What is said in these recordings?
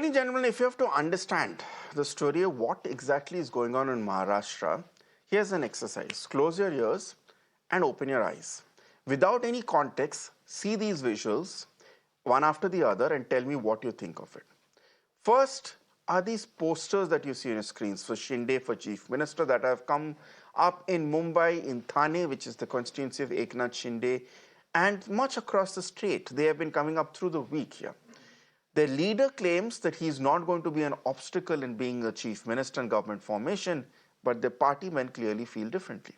and gentlemen, if you have to understand the story of what exactly is going on in Maharashtra, here's an exercise. Close your ears and open your eyes. Without any context, see these visuals, one after the other, and tell me what you think of it. First are these posters that you see on your screens for Shinde for Chief Minister that have come up in Mumbai, in Thane, which is the constituency of Eknath Shinde, and much across the state. They have been coming up through the week here. Their leader claims that he's not going to be an obstacle in being a chief minister and government formation, but the party men clearly feel differently.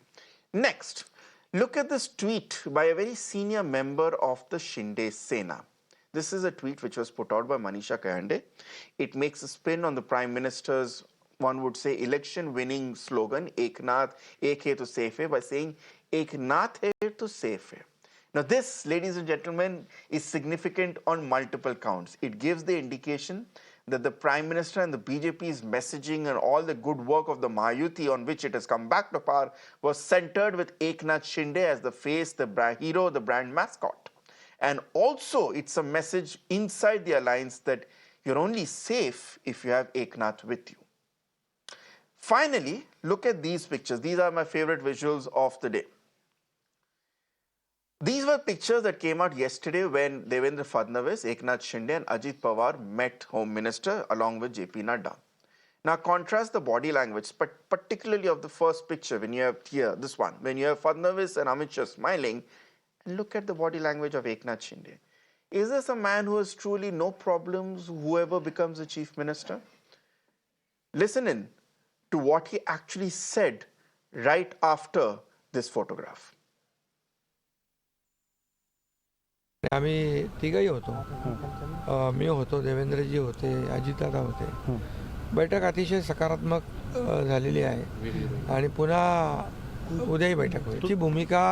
Next, look at this tweet by a very senior member of the Shiv Sena. This is a tweet which was put out by Manisha Kayande. It makes a spin on the Prime Minister's, one would say, election-winning slogan, Eknath, Ek hai to safe hai, by saying, Eknath hai to safe hai. Now this, ladies and gentlemen, is significant on multiple counts. It gives the indication that the Prime Minister and the BJP's messaging and all the good work of the Mahayuti on which it has come back to power was centered with Eknath Shinde as the face, the brand hero, the brand mascot. And also it's a message inside the alliance that you're only safe if you have Eknath with you. Finally, look at these pictures. These are my favorite visuals of the day. These were pictures that came out yesterday when Devendra Fadnavis, Eknath Shinde and Ajit Pawar met Home Minister along with JP Nadda. Now contrast the body language, but particularly of the first picture when you have here, this one, when you have Fadnavis and Amit Shah smiling, and look at the body language of Eknath Shinde. Is this a man who has truly no problems, whoever becomes the chief minister? Listen in to what he actually said right after this photograph. आम्ही तिघही होतो. मी होतो, देवेंद्रजी होते, अजितदादा होते. बैठक अतिशय सकारात्मक झालेली आहे आणि पुन्हा उद्याही बैठक होईल. ची भूमिका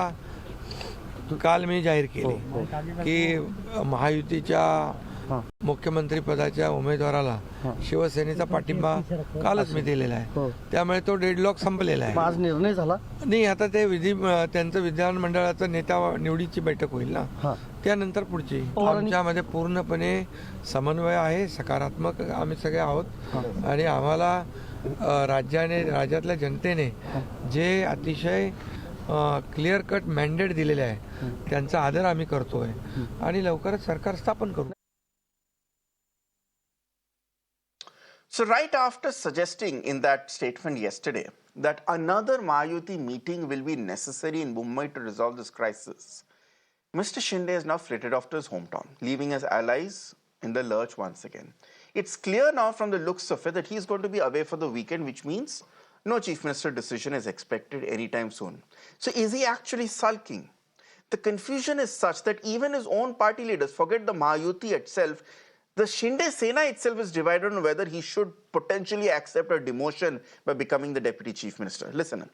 काल मी जाहीर केली की महायुतीच्या मुख्यमंत्री पदाच्या उमेदवाराला शिवसेनेचा पाठिंबा कालच मी दिलेला आहे. त्यामुळे तो डेडलॉक संपलेला आहे. आज निर्णय झाला नाही. आता ते त्यांचं विधानमंडळाचं नेता निवडीची बैठक होईल ना, त्यानंतर पुढची. आमच्यामध्ये पूर्णपणे समन्वय आहे, सकारात्मक आम्ही सगळे आहोत आणि आम्हाला राज्यातल्या जनतेने जे अतिशय क्लिअर कट मॅन्डेट दिलेले आहे त्यांचा आदर आम्ही करतोय आणि लवकरच सरकार स्थापन करू. So right after suggesting in that statement yesterday that another Mahayuti meeting will be necessary in Mumbai to resolve this crisis, Mr. Shinde has now flitted off to his hometown, leaving his allies in the lurch once again. It's clear now from the looks of it that he's going to be away for the weekend, which means no chief minister decision is expected anytime soon. So is he actually sulking? The confusion is such that even his own party leaders, forget the Mahayuti itself, the Shinde Sena itself is divided on whether he should potentially accept a demotion by becoming the deputy chief minister. Listen.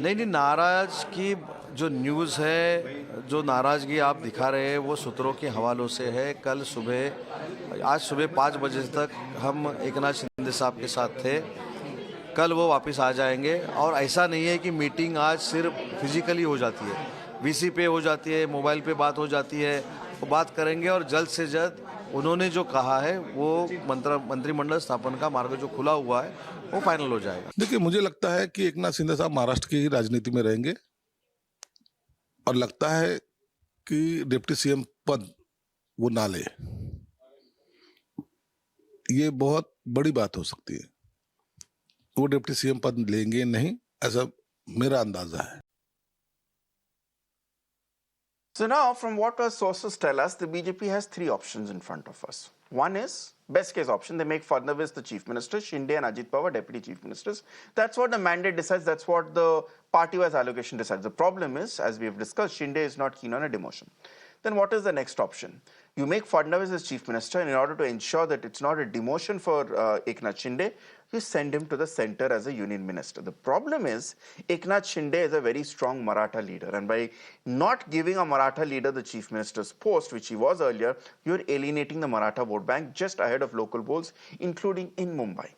नहीं, नाराज की जो news है, जो नाराज़गी आप दिखा रहे हैं वो सूत्रों के हवालों से है. आज सुबह 5 बजे तक हम एकनाथ शिंदे साहब के साथ थे. कल वो वापस आ जाएंगे और ऐसा नहीं है कि मीटिंग आज सिर्फ फिजिकली हो जाती है, वीसी पे हो जाती है, मोबाइल पे बात हो जाती है. वो बात करेंगे और जल्द से जल्द उन्होंने जो कहा है वो मंत्रिमंडल स्थापन का मार्ग जो खुला हुआ है वो फाइनल हो जाएगा. देखिए, मुझे लगता है कि एकनाथ शिंदे साहब महाराष्ट्र की राजनीति में रहेंगे और लगता है कि डिप्टी सीएम पद वो ना ले. ये बहुत बड़ी बात हो सकती है. वो डिप्टी सीएम पद लेंगे नहीं, ऐसा मेरा अंदाजा है. So now, from what our sources tell us, the BJP has 3 options in front of us. One is, best case option, they make Fadnavis the chief minister, Shinde and Ajit Pawar deputy chief ministers. That's what the mandate decides, that's what the party-wise allocation decides. The problem is, as we have discussed, Shinde is not keen on a demotion. Then what is the next option? You make Fadnavis as chief minister, and in order to ensure that it's not a demotion for Eknath Shinde, you send him to the center as a union minister. The problem is, Eknath Shinde is a very strong Maratha leader, and by not giving a Maratha leader the chief minister's post, which he was earlier, you're alienating the Maratha vote bank just ahead of local polls, including in Mumbai.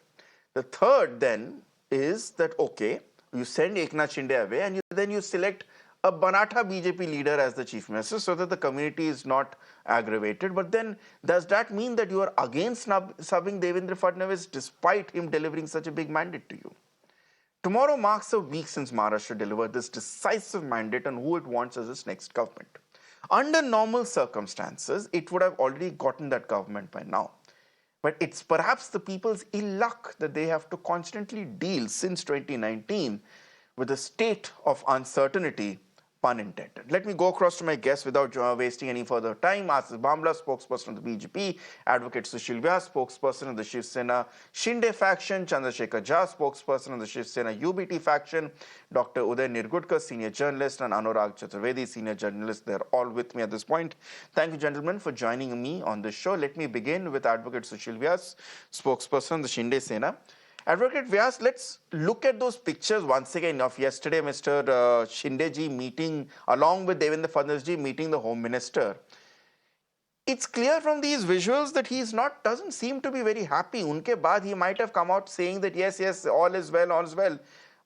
The third then is that, okay, you send Eknath Shinde away and then you select a Banatha BJP leader as the chief minister so that the community is not aggravated. But then, does that mean that you are against subbing Devendra Fadnavis despite him delivering such a big mandate to you? Tomorrow marks a week since Maharashtra delivered this decisive mandate on who it wants as its next government. Under normal circumstances, it would have already gotten that government by now. But it's perhaps the people's ill luck that they have to constantly deal since 2019 with a state of uncertainty, pun intended. Let me go across to my guests without wasting any further time. Asif Bhamla, spokesperson of the BJP, Advocate Sushil Vyas, spokesperson of the Shiv Sena Shinde faction, Chandrasekhar Jha, spokesperson of the Shiv Sena UBT faction, Dr. Uday Nirgudkar, senior journalist, and Anurag Chaturvedi, senior journalist. They're all with me at this point. Thank you, gentlemen, for joining me on this show. Let me begin with Advocate Sushil Vyas, spokesperson of the Shinde Sena. Advocate Vyas, let's look at those pictures once again of yesterday, Mr. Shinde ji meeting, along with Devendra Fadnavis ji meeting the Home Minister. It's clear from these visuals that doesn't seem to be very happy. Unke baad he might have come out saying that yes, all is well, all is well.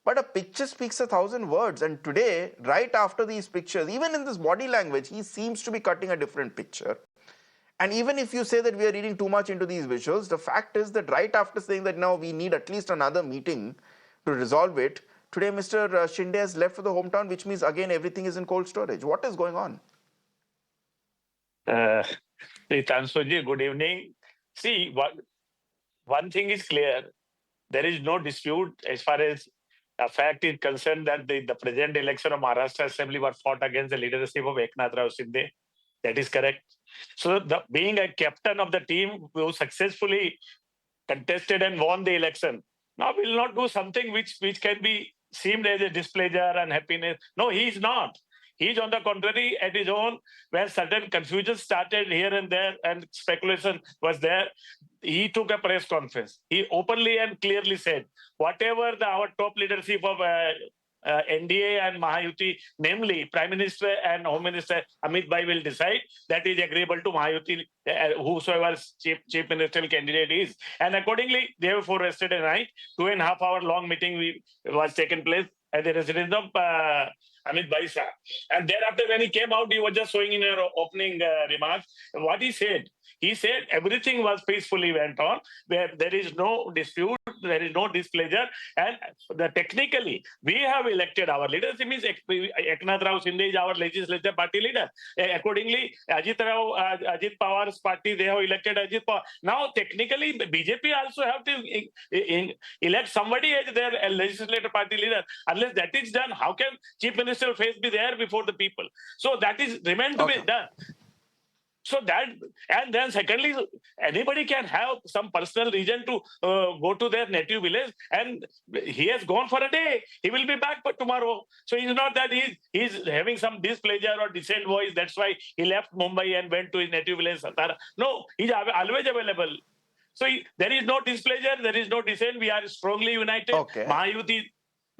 But a picture speaks 1,000 words. And today, right after these pictures, even in this body language, he seems to be cutting a different picture. And even if you say that we are reading too much into these visuals, the fact is that right after saying that now we need at least another meeting to resolve it, today Mr. Shinde has left for the hometown, which means again everything is in cold storage. What is going on? Ritangshu ji, good evening. See, one thing is clear. There is no dispute as far as the fact is concerned that the present election of Maharashtra Assembly was fought against the leadership of Eknath Shinde. That is correct. So, being a captain of the team who successfully contested and won the election, now will not do something which can be seen as a displeasure and happiness. No, he is not. He is on the contrary at his own, where certain confusion started here and there and speculation was there. He took a press conference. He openly and clearly said, whatever our top leadership of NDA and Mahayuti, namely Prime Minister and Home Minister Amit Bhai will decide, that is agreeable to Mahayuti, whosoever chief ministerial candidate is. And accordingly, therefore, yesterday night, 2.5 hour long meeting was taken place at the residence of Amit Bhai Shah. And thereafter, when he came out, he was just showing in your opening remarks what he said. He said everything was peacefully went on, where there is no dispute, there is no displeasure, and technically we have elected our leaders. It means Eknath Shinde is our legislative party leader. Accordingly, Ajit Pawar's party, they have elected Ajit Pawar. Now, technically, BJP also have to elect somebody as their legislative party leader. Unless that is done, how can Chief Minister face be there before the people? So that is remained to be done. So that, and then secondly, anybody can have some personal reason to go to their native village, and he has gone for a day. He will be back for tomorrow. So it's not that he's having some displeasure or dissent voice. That's why he left Mumbai and went to his native village, Satara. No, he's always available. So there is no displeasure, there is no dissent. We are strongly united. Okay.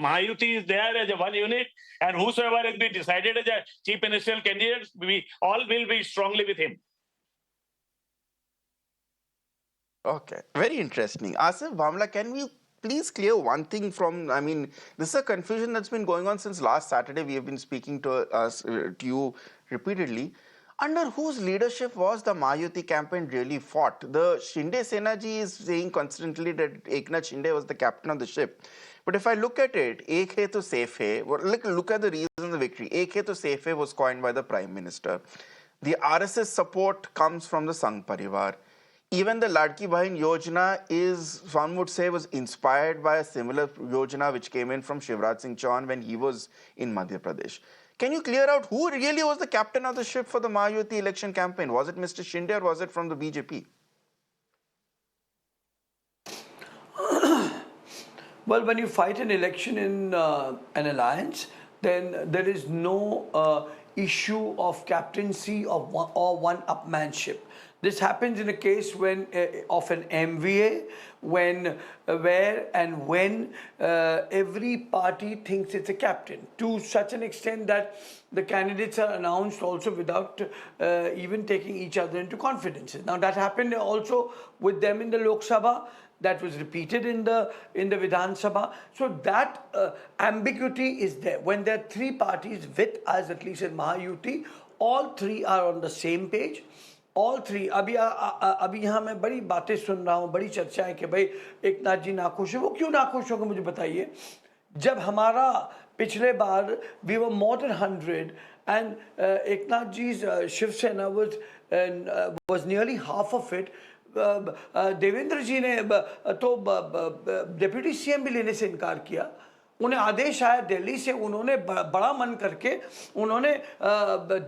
Mahayuti is there as a one unit, and whosoever has been decided as a chief ministerial candidate, we all will be strongly with him. Okay, very interesting. Asif Bhamla, can we please clear one thing from, this is a confusion that's been going on since last Saturday. We have been speaking to you repeatedly. Under whose leadership was the Mahayuti campaign really fought? The Shinde Sena ji is saying constantly that Eknath Shinde was the captain of the ship. But if I look at it, Ek Hai To Safe Hai, look at the reason of the victory. Ek Hai To Safe Hai was coined by the Prime Minister. The RSS support comes from the Sangh Parivar. Even the Ladki Bahin Yojana is, one would say, was inspired by a similar Yojana which came in from Shivraj Singh Chauhan when he was in Madhya Pradesh. Can you clear out who really was the captain of the ship for the Mahayuti election campaign? Was it Mr. Shinde or was it from the BJP? Well, when you fight an election in an alliance, then there is no issue of captaincy or one-upmanship. This happens in a case when of an MVA, when every party thinks it's a captain, to such an extent that the candidates are announced also without even taking each other into confidences. Now that happened also with them in the Lok Sabha. that was repeated in the Vidhan Sabha. So that ambiguity is there. When there are three parties with us, at least in Mahayuti, all three are on the same page. All three अभी यहाँ मैं बड़ी बातें सुन रहा हूँ, बड़ी चर्चा है कि भाई एकनाथ जी नाखुश है. वो क्यों नाखुश होंगे मुझे बताइए. जब हमारा पिछले बार we were more than 100 and Eknath ji Shiv Sena was nearly half of it. Devendra जी ने तो डिप्टी सीएम भी लेने से इनकार किया. उन्हें आदेश आया दिल्ली से, उन्होंने बड़ा मन करके उन्होंने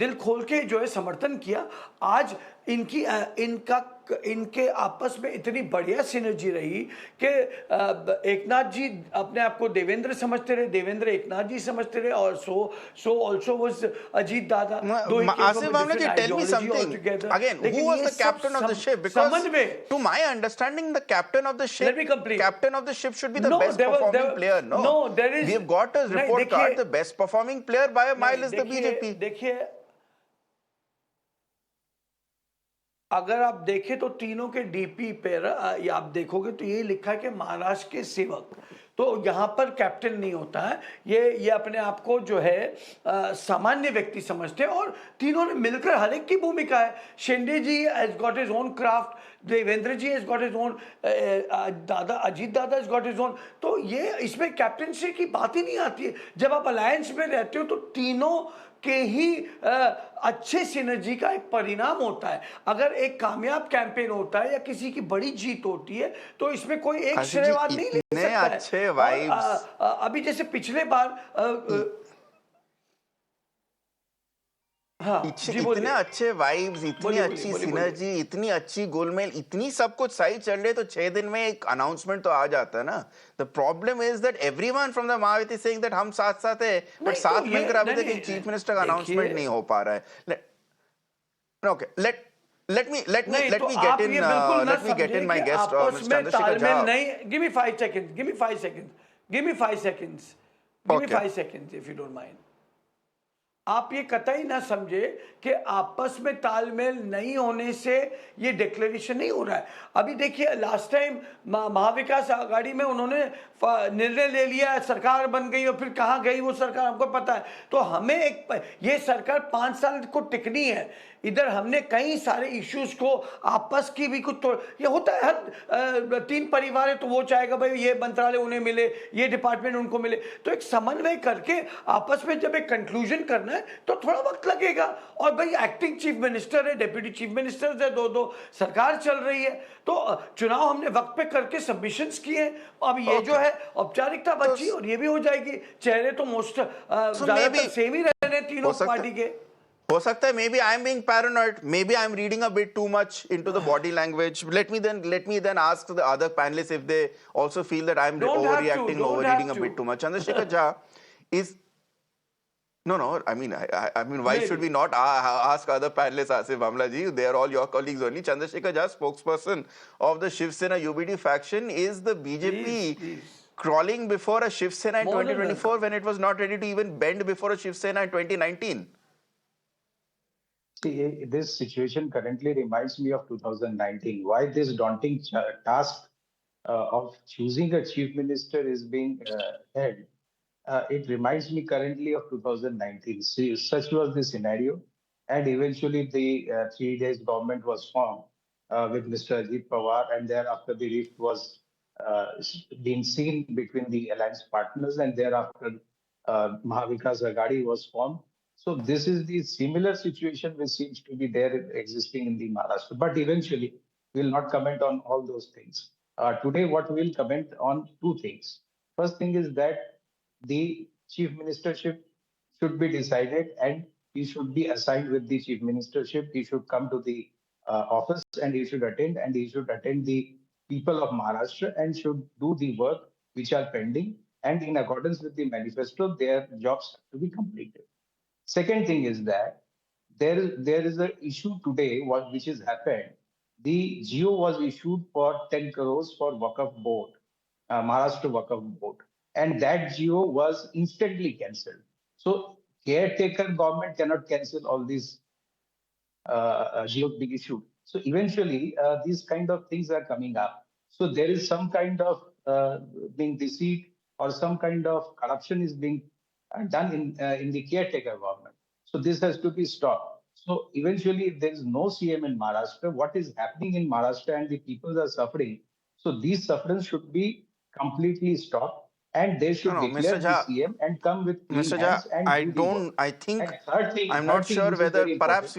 दिल खोल के जो है समर्थन किया. आज इनके आपस में इतनी बढ़िया सिनर्जी रही कि एकनाथ जी अपने आप को देवेंद्र समझते रहे, देवेंद्र एकनाथ जी समझते रहे, और so also was अजीत दादा. Asif Bhamla ji, tell me something again. Who was the captain of the ship? Because to my understanding, the captain of the ship, captain of the ship should be the best performing player. No, there is. We have got a report card. The best performing player by a mile is the BJP. देखिए, अगर आप देखें तो तीनों के DP पर आप देखोगे तो ये लिखा है कि महाराष्ट्र के सेवक. तो यहाँ पर कैप्टन नहीं होता है. ये अपने आप को जो है सामान्य व्यक्ति समझते हैं, और तीनों ने मिलकर हर एक की भूमिका है. Shinde ji has got his own craft, Devendra ji has got his own, Ajit Dada has got his own. तो ये इसमें कैप्टनसी की बात ही नहीं आती है. जब आप अलायंस में रहते हो तो तीनों के ही अच्छे सिनर्जी का एक परिणाम होता है. अगर एक कामयाब कैंपेन होता है या किसी की बड़ी जीत होती है तो इसमें कोई एक श्रेयवाद नहीं ले सकता है. अच्छे वाइब्स अभी जैसे पिछले बार हाँ, इतने अच्छे वाइब्स, इतनी अच्छी सिनर्जी, इतनी अच्छी गोलमेल, इतनी सब कुछ सही चल रहे, तो 6 दिन में एक अनाउंसमेंट तो आ जाता है ना. The problem is that everyone from the Mahayuti saying that हम साथ साथ है, बट साथ मिलकर अभी तक एक चीफ मिनिस्टर का अनाउंसमेंट नहीं हो पा रहा है. Okay, let me get in my guest, Mr. Chandrasekhar Jha. Give me 5 seconds. Give me 5 seconds if you don't mind. आप ये कतई ना समझे कि आपस में तालमेल नहीं होने से ये डिक्लेरेशन नहीं हो रहा है. अभी देखिए, लास्ट टाइम महाविकास आघाड़ी में उन्होंने निर्णय ले लिया, सरकार बन गई, और फिर कहाँ गई वो सरकार हमको पता है. तो हमें ये सरकार 5 साल को टिकनी है. इधर हमने कई सारे इश्यूज को आपस की भी कुछ, तो ये होता है हर 3 परिवार है तो वो चाहेगा भाई ये मंत्रालय उन्हें मिले, ये डिपार्टमेंट उनको मिले. तो एक समन्वय करके आपस में जब एक कंक्लूजन करना है तो थोड़ा वक्त लगेगा. और भाई एक्टिंग चीफ मिनिस्टर है, डेप्यूटी चीफ मिनिस्टर है, दो सरकार चल रही है. तो चुनाव हमने वक्त पे करके सबमिशंस किए. अब ये जो है औपचारिकता बची, और ये भी हो जाएगी. चेहरे तो मोस्ट ज्यादातर सेम ही रहने तीनों पार्टी के. हो सकता है maybe I am being paranoid, maybe I am reading a bit too much into the body language. Let me then ask the other panelists if they also feel that I am overreacting, overreading a bit too much. Chandrasekhar Jha is no. I mean, why should we not ask other panelists, Asif Bhamla ji? They are all your colleagues only. Chandrasekhar Jha, spokesperson of the Shiv Sena UBD faction, is the BJP crawling before a Shiv Sena in 2024 when it was not ready to even bend before a Shiv Sena in 2019? See, this situation currently reminds me of 2019. Why this daunting task of choosing a chief minister is being held? It reminds me currently of 2019. See, such was the scenario. And eventually the 3 days government was formed with Mr. Ajit Pawar, and thereafter the rift was being seen between the alliance partners, and thereafter Mahavikas Aghadi was formed. So this is the similar situation which seems to be there existing in the Maharashtra. But eventually, we'll not comment on all those things. Today, what we'll comment on 2 things. First thing is that the chief ministership should be decided, and he should be assigned with the chief ministership. He should come to the office, and he should attend the people of Maharashtra, and should do the work which are pending. And in accordance with the manifesto, their jobs have to be completed. Second thing is that there is an issue today which has happened. The GO was issued for 10 crores for Waqf board, Maharashtra Waqf board, and that GO was instantly cancelled. So caretaker government cannot cancel all these GOs being issued. So eventually these kind of things are coming up. So there is some kind of being deceit or some kind of corruption is being done in the caretaker government. So this has to be stopped. So eventually, if there is no CM in Maharashtra, what is happening in Maharashtra and the people are suffering, so these sufferings should be completely stopped and they No, should no, Mr. declare the Jha, CM and come with clean Mr. Jha, hands and do the work. I think, And I'm not third thing, sure which is whether very important. perhaps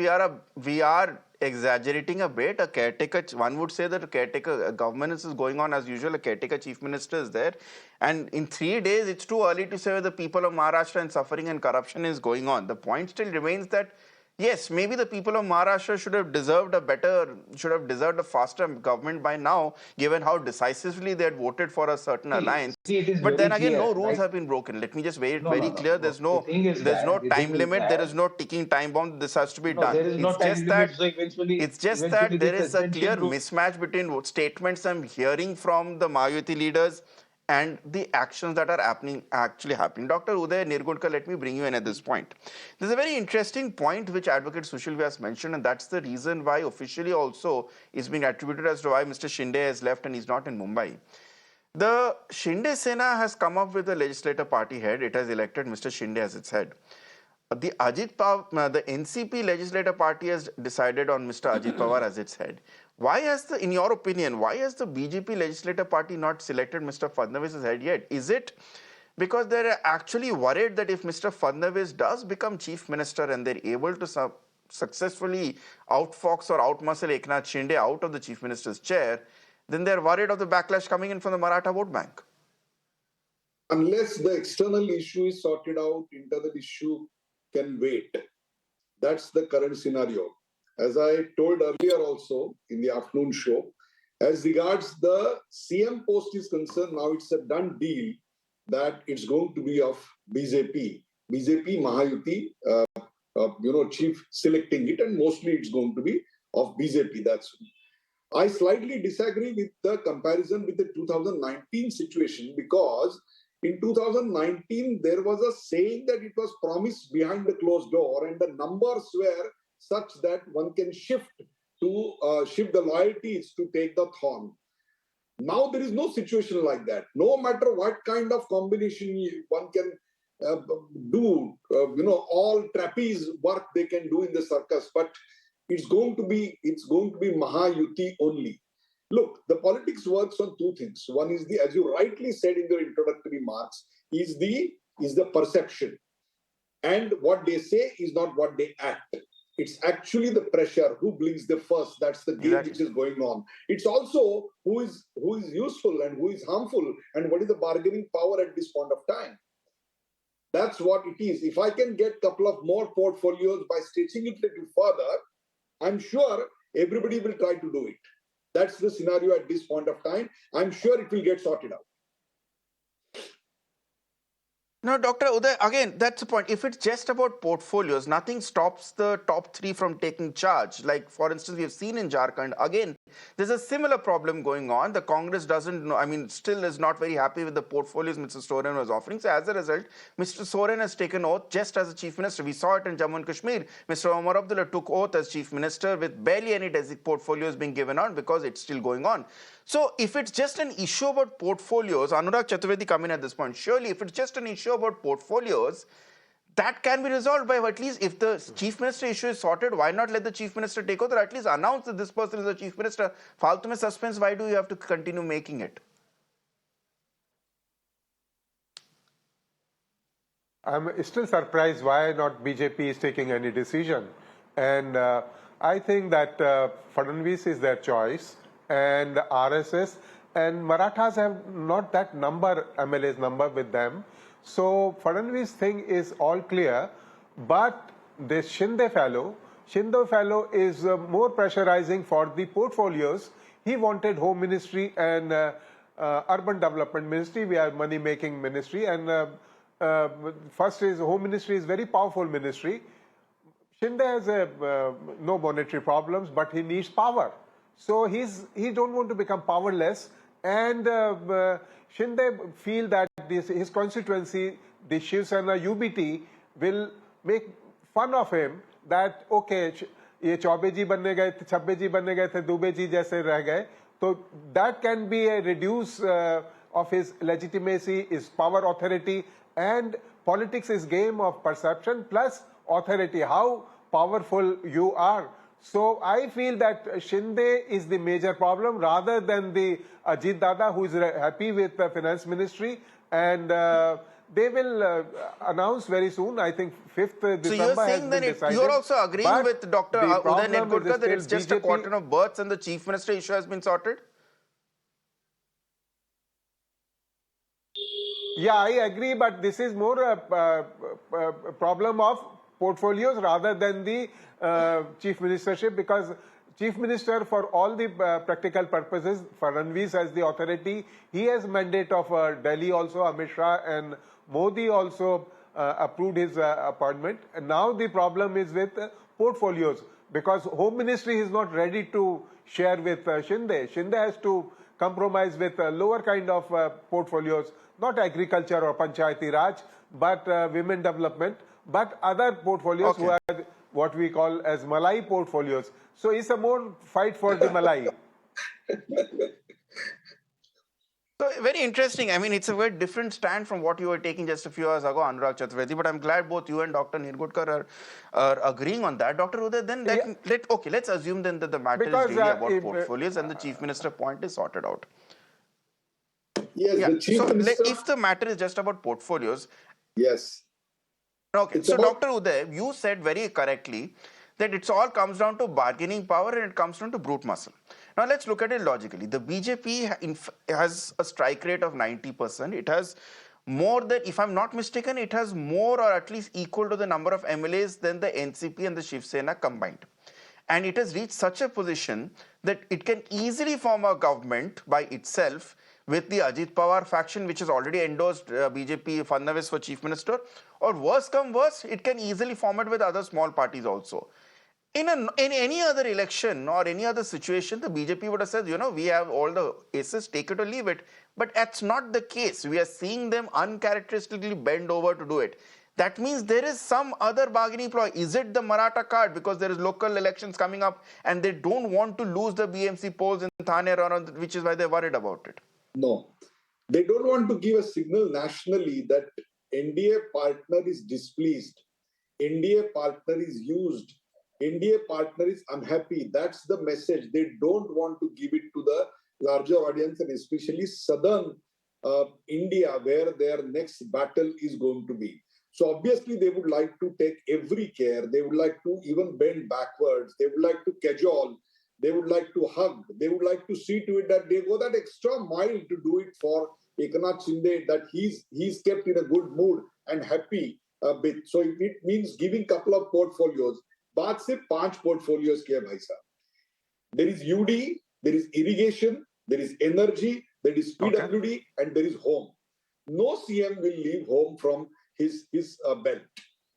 we are exaggerating a bit. A caretaker, one would say that a caretaker governance is going on as usual. A caretaker chief minister is there, and in 3 days, it's too early to say whether the people of Maharashtra and suffering and corruption is going on. The point still remains that yes, maybe the people of Maharashtra should have deserved a faster government by now, given how decisively they had voted for a certain alliance. See, it is But then very again, no clear, rules right? have been broken. Let me just make it No, no, very no, clear. no. The There's thing no is time limit. There that is no ticking time bomb. This has to be no, there done. is no time limit. So eventually, It's just eventually that the there is a president clear can do. mismatch between what statements I'm hearing from the Mahayuti leaders and the actions that are actually happening. Dr. Uday Nirgudkar, let me bring you in at this point. There's a very interesting point which Advocate Sushil Vyas mentioned, and that's the reason why officially also is being attributed as to why Mr. Shinde has left and he's not in Mumbai. The Shinde Sena has come up with a legislative party head. It has elected Mr. Shinde as its head. The NCP legislative party has decided on Mr. Ajit Pawar as its head. In your opinion, why has the BJP legislative party not selected Mr. Fadnavis as head yet? Is it because they're actually worried that if Mr. Fadnavis does become chief minister and they're able to successfully outfox or outmuscle Eknath Shinde out of the chief minister's chair, then they're worried of the backlash coming in from the Maratha vote bank? Unless the external issue is sorted out, internal issue can wait. That's the current scenario. As I told earlier also in the afternoon show, as regards the CM post is concerned, now it's a done deal that it's going to be of BJP. BJP, Mahayuti, chief selecting it, and mostly it's going to be of BJP. I slightly disagree with the comparison with the 2019 situation, because in 2019, there was a saying that it was promised behind the closed door, and the numbers were such that one can shift the loyalties to take the thorn. Now there is no situation like that. No matter what kind of combination one can do, all trapeze work they can do in the circus, but it's going to be Mahayuti only. Look, the politics works on two things. One is as you rightly said in your introductory remarks, is the perception. And what they say is not what they act. It's actually the pressure, who blinks the first. That's the game which is going on. It's also who is useful and who is harmful, and what is the bargaining power at this point of time. That's what it is. If I can get a couple of more portfolios by stretching it a little further, I'm sure everybody will try to do it. That's the scenario at this point of time. I'm sure it will get sorted out. No, Dr. Uday, again, that's the point. If it's just about portfolios, nothing stops the top three from taking charge. Like, for instance, we have seen in Jharkhand, again, there's a similar problem going on. The Congress still is not very happy with the portfolios Mr. Soren was offering. So as a result, Mr. Soren has taken oath just as a chief minister. We saw it in Jammu and Kashmir. Mr. Omar Abdullah took oath as chief minister with barely any portfolios being given out because it's still going on. So if it's just an issue about portfolios, Anurag Chaturvedi come in at this point. Surely, if it's just an issue about portfolios, that can be resolved by at least, if the chief minister issue is sorted, why not let the chief minister take over, or at least announce that this person is the chief minister? Faltu mein suspense, why do you have to continue making it? I'm still surprised why not BJP is taking any decision. And I think that Fadnavis is their choice, and the RSS and Marathas have not that number, MLA's number with them. So Fadnavis thing is all clear, but this Shinde fellow is more pressurizing for the portfolios. He wanted Home Ministry and Urban Development Ministry. We are money making ministry, and first is Home Ministry is very powerful ministry. Shinde has no monetary problems, but he needs power. So he don't want to become powerless, and Shinde feel that his constituency, the Shiv Sena UBT, will make fun of him that okay, ये चौबे जी बनने गए थे, छब्बे जी बनने गए थे, दुबे जी जैसे रह गए, So that can be a reduce of his legitimacy, his power, authority, and politics is game of perception plus authority, how powerful you are. So I feel that Shinde is the major problem rather than the Ajit Dada, who is happy with the finance ministry, and they will announce very soon. I think 5th So you're December has saying been that decided. you're also agreeing But with Dr. the Uday problem is Nirgudkar that still it's just a BJP. question of births and the chief minister issue has been sorted? Yeah, I agree, but this is more a problem of portfolios rather than the chief ministership, because chief minister, for all the practical purposes, Fadnavis has the authority. He has mandate of Delhi also, Amit Shah and Modi also approved his appointment. And now the problem is with portfolios, because Home Ministry is not ready to share with Shinde. Shinde has to compromise with lower kind of portfolios, not agriculture or Panchayati Raj, but women development, but other portfolios who are what we call as Malai portfolios. So it's a more fight for the Malai. So very interesting. I mean, it's a very different stand from what you were taking just a few hours ago, Anurag Chaturvedi. But I'm glad both you and Dr. Nirgudkar are agreeing on that. Dr. Uday, then let's assume then that the matter Because, is really about portfolios and the chief minister point is sorted out. Yes, Yeah. the chief So minister. if the matter is just about portfolios, Yes. okay. It's So about- Dr. Uday, you said very correctly that it's all comes down to bargaining power and it comes down to brute muscle. Now let's look at it logically. The BJP has a strike rate of 90%. It has more than, if I'm not mistaken, it has more or at least equal to the number of MLAs than the NCP and the Shiv Sena combined. And it has reached such a position that it can easily form a government by itself with the Ajit Pawar faction, which has already endorsed BJP Fadnavis for chief minister, or worse come worse, it can easily form it with other small parties also. In any other election or any other situation, the BJP would have said, you know, we have all the aces, take it or leave it. But that's not the case. We are seeing them uncharacteristically bend over to do it. That means there is some other bargaining ploy. Is it the Maratha card because there is local elections coming up and they don't want to lose the BMC polls in Thane, which is why they're worried about it? No. They don't want to give a signal nationally that NDA partner is displeased, NDA partner is used, NDA partner is unhappy. That's the message. They don't want to give it to the larger audience, and especially southern India, where their next battle is going to be. So obviously they would like to take every care. They would like to even bend backwards. They would like to cajole. They would like to hug. They would like to see to it that they go that extra mile to do it for Eknath Shinde, that he's kept in a good mood and happy a bit. So it means giving couple of portfolios. बात से 5 portfolios के भाई साहब. There is UD, there is irrigation, there is energy, there is PWD, and there is home. No CM will leave home from his belt.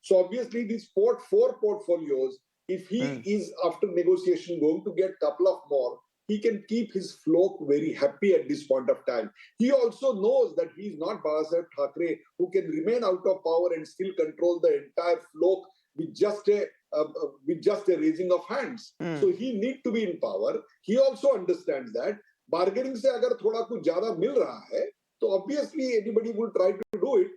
So obviously these 4 portfolios, if he is after negotiation going to get couple of more, he can keep his flock very happy at this point of time. He also knows that he is not Babasaheb Thackeray, who can remain out of power and still control the entire flock with just a raising of hands. So he need to be in power. He also understands that bargaining se agar thoda kuch zyada mil raha hai, so obviously anybody will try to do it,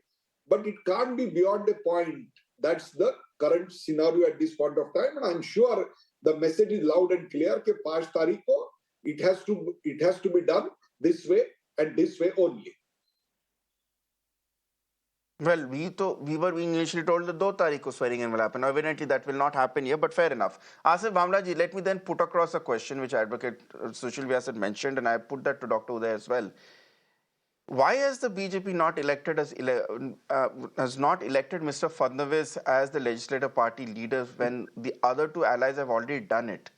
but it can't be beyond a point. That's the current scenario at this point of time, and I'm sure the message is loud and clear ke 5 तारीख को it has to be done this way and this way only. Well, we were being initially told that 2 तारीख को swearing in will happen. Evidently, that will not happen here, but fair enough. Asif Bhamla ji, let me then put across a question which Advocate Sushil Vyas had mentioned, and I put that to Dr. Uday as well. Why has the BJP has not elected Mr. Fadnavis as the legislative party leader when the other 2 allies have already done it?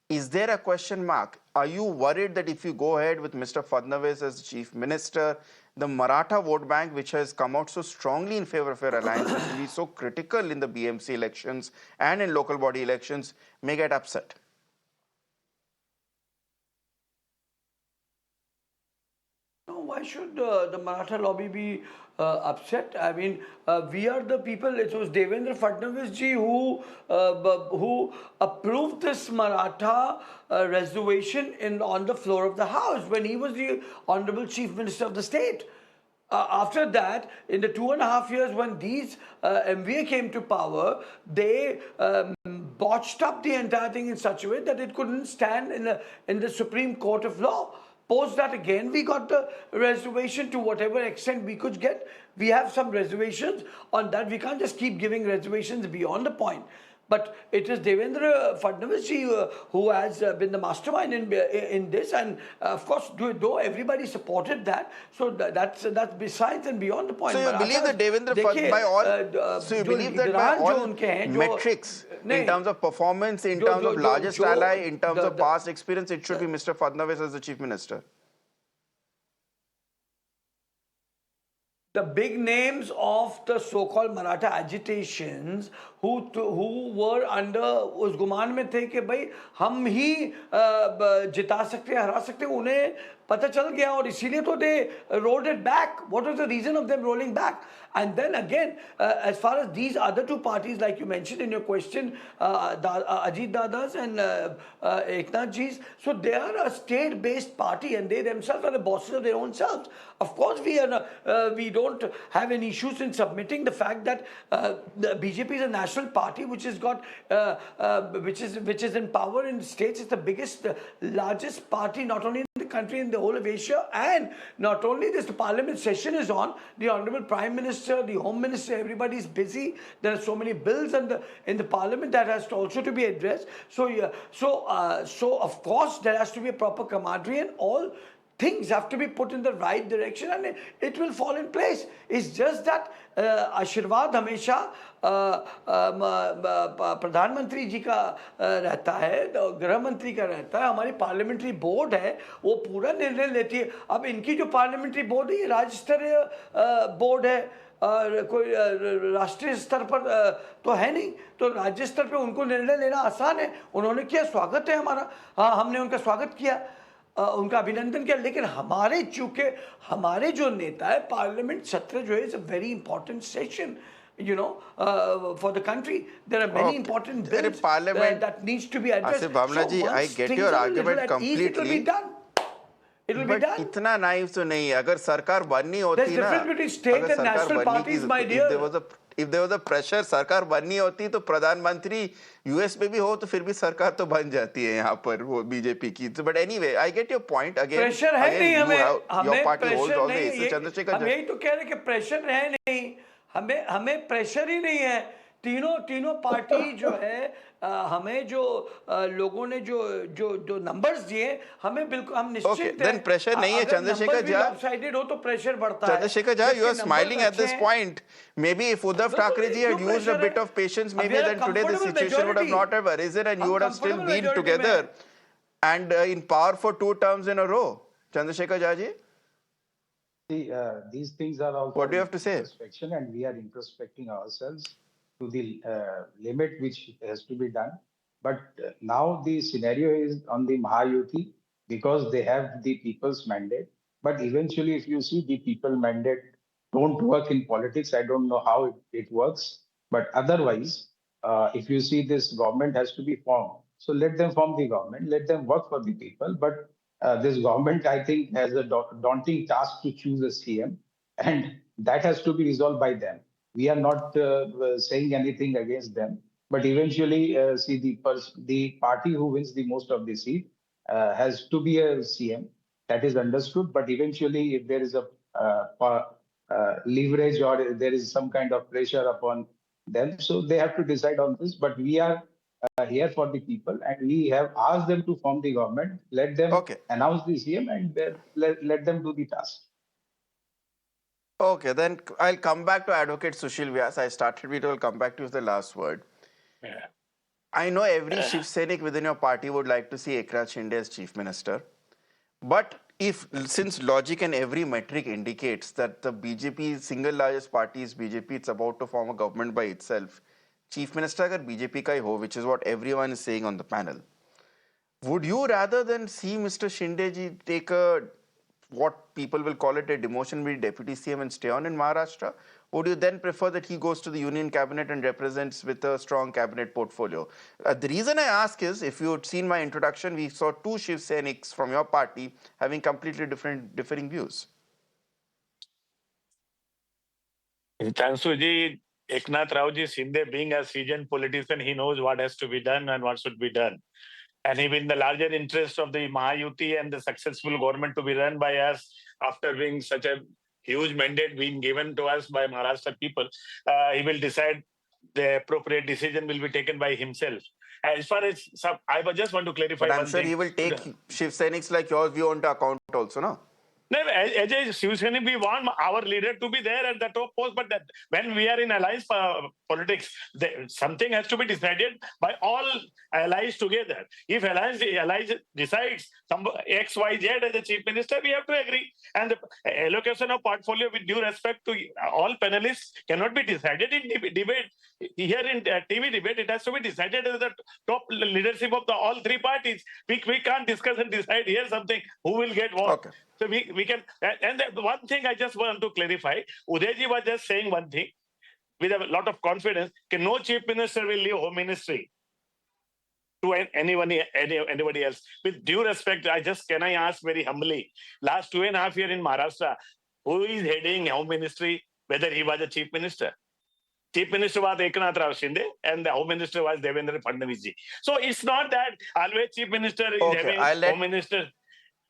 Is there a question mark? Are you worried that if you go ahead with Mr. Fadnavis as chief minister, the Maratha vote bank, which has come out so strongly in favor of your alliance, which will be so critical in the BMC elections and in local body elections, may get upset? No, why should the Maratha lobby be upset? I mean, we are the people. It was Devendra Fadnavis ji who approved this Maratha reservation on the floor of the House when he was the Honorable Chief Minister of the state. After that, in the 2.5 years when these MVA came to power, they botched up the entire thing in such a way that it couldn't stand in the Supreme Court of Law. Post that again, we got the reservation to whatever extent we could get. We have some reservations on that. We can't just keep giving reservations beyond the point. But it is Devendra Fadnavis ji who has been the mastermind in this, and of course, though everybody supported that, so that's besides and beyond the point. So you believe that Devendra Fadnavis, by all, so you believe that by all metrics, in terms of performance, in terms of largest ally, in terms of past experience, it should be Mr. Fadnavis as the chief minister? The big names of the so-called Maratha agitations who were under उस गुमान में थे कि भाई हम ही जिता सकते हैं, हरा सकते हैं, उन्हें पता चल गया और इसीलिए तो they rolled it back. What was the reason of them rolling back? And then again, as far as these other two parties, like you mentioned in your question, Ajit Dada's and Eknath Ji's, so they are a state-based party and they themselves are the bosses of their own selves. Of course, we don't have any issues in submitting the fact that the BJP is a national party which has got which is in power in states. It's the biggest, largest party not only in the country, in the whole of Asia, and not only this, the parliament session is on. The Honorable Prime Minister, the Home Minister, everybody is busy. There are so many bills in the parliament that has to also to be addressed. So so of course there has to be a proper camaraderie and all things have to be put in the right direction and it will fall in place. It's just that आशीर्वाद हमेशा प्रधानमंत्री जी का रहता है, गृह मंत्री का रहता है, हमारी पार्लियामेंट्री बोर्ड है वो पूरा निर्णय लेती है. अब इनकी जो पार्लियामेंट्री बोर्ड है ये राज्य स्तरीय बोर्ड है और कोई राष्ट्रीय स्तर पर तो है नहीं, तो राज्य स्तर पे उनको निर्णय लेना आसान है. उन्होंने किया, स्वागत है हमारा, हाँ हमने उनका स्वागत किया, उनका अभिनंदन किया. लेकिन हमारे चूंकि हमारे जो नेता है, पार्लियामेंट सत्र जो है is a very important session, you know, for the country. There are many important bills that needs to be addressed. Bhavna ji, I get your argument completely. It will be done. It will be done. इतना naive तो नहीं है. अगर सरकार बननी होती ना, there's difference between state and national parties, my dear. If there was a pressure, सरकार बननी होती तो प्रधानमंत्री यूएस में भी हो तो फिर भी सरकार तो बन जाती है यहाँ पर वो बीजेपी की. But anyway, I get your point. Again, pressure है नहीं हमें, your party holds all the aces. Chandrashekhar, हम यही तो कह रहे कि pressure है नहीं, हमें प्रेशर ही नहीं है. तीनों पार्टी जो है, हमें जो लोगों ने जो नंबर्स दिए, हमें बिल्कुल हम निश्चित हैं. प्रेशर नहीं है. चंद्रशेखर झा, लॉपसाइडेड हो तो प्रेशर बढ़ता है. Chandrashekhar Jha, you are smiling at this point. Maybe if Uddhav Thackeray ji had used a bit of patience, maybe then today the situation would have not have arisen and you would have still been together and in power for 2 terms in a row. Chandrasekhar Jha ji? See, these things are also what do you have to say? Introspection, and we are introspecting ourselves to the limit which has to be done. But now the scenario is on the Mahayuti because they have the people's mandate. But eventually, if you see the people mandate don't work in politics, I don't know how it works. But otherwise, if you see this government has to be formed, so let them form the government, let them work for the people. But this government, I think, has a daunting task to choose a CM, and that has to be resolved by them. We are not saying anything against them, but eventually, see the party who wins the most of the seat has to be a CM. That is understood. But eventually, if there is a leverage or there is some kind of pressure upon them, so they have to decide on this. But we are here for the people, and we have asked them to form the government. Let them announce the CM and let them do the task. Okay, then I'll come back to Advocate Sushil Vyas. I started with, I'll come back to the last word. Yeah. I know every Shiv Sainik within your party would like to see Eknath Shinde as Chief Minister. But since logic and every metric indicates that the BJP, single largest party is BJP, it's about to form a government by itself. Chief Minister agar BJP ka hi ho, which is what everyone is saying on the panel. Would you rather than see Mr. Shinde ji take a what people will call it a demotion, be deputy CM and stay on in Maharashtra? Would you then prefer that he goes to the union cabinet and represents with a strong cabinet portfolio? The reason I ask is, if you had seen my introduction, we saw two Shiv Seniks from your party having completely differing views. Ritangshu Eknath Shinde, being a seasoned politician, he knows what has to be done and what should be done. And even the larger interest of the Mahayuti and the successful government to be run by us after being such a huge mandate being given to us by Maharashtra people, he will decide the appropriate decision will be taken by himself. As far as I just want to clarify but I'm one sure thing. he will take Shiv Seniks like yours view onto account also, no? No, as a Shiv Sena, we want our leader to be there at the top post, but that when we are in alliance politics, something has to be decided by all allies together. If allies decides some X, Y, Z as a chief minister, we have to agree. And the allocation of portfolio, with due respect to all panelists, cannot be decided in debate. Here in TV debate, it has to be decided as the top leadership of all three parties. We can't discuss and decide here something who will get what. Okay. So we can, and the one thing I just want to clarify, Udayji was just saying one thing with a lot of confidence, that no chief minister will leave home ministry to anybody else. With due respect, can I ask very humbly, last 2.5 years in Maharashtra, who is heading home ministry, whether he was a chief minister? Chief Minister was Eknath Shinde and the Home Minister was Devendra Fadnavis. So it's not that always Chief Minister is having Home Minister.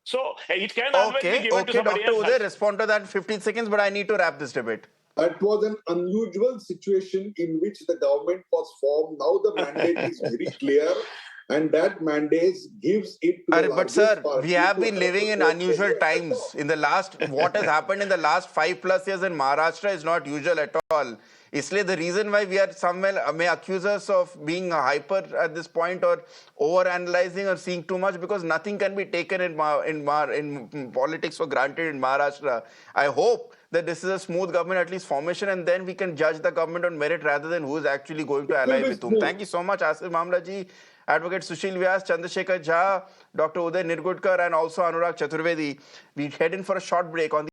So it can always be given to somebody Dr. else. Uday, respond to that in 15 seconds, but I need to wrap this debate. That was an unusual situation in which the government was formed. Now the mandate is very clear, and that mandate gives it to the But sir, party we have been living in unusual times. In the last, what has happened in the last 5+ years in Maharashtra is not usual at all. Isliye the reason why we are somewhere may accuse us of being hyper at this point or over analyzing or seeing too much, because nothing can be taken in politics for granted in Maharashtra. I hope that this is a smooth government, at least formation, and then we can judge the government on merit rather than who is actually going to ally with whom. Thank you so much, Asif Mamlaji, Advocate Sushil Vyas, Chandrasekhar Jha, Dr. Uday Nirgudkar, and also Anurag Chaturvedi. We head in for a short break on the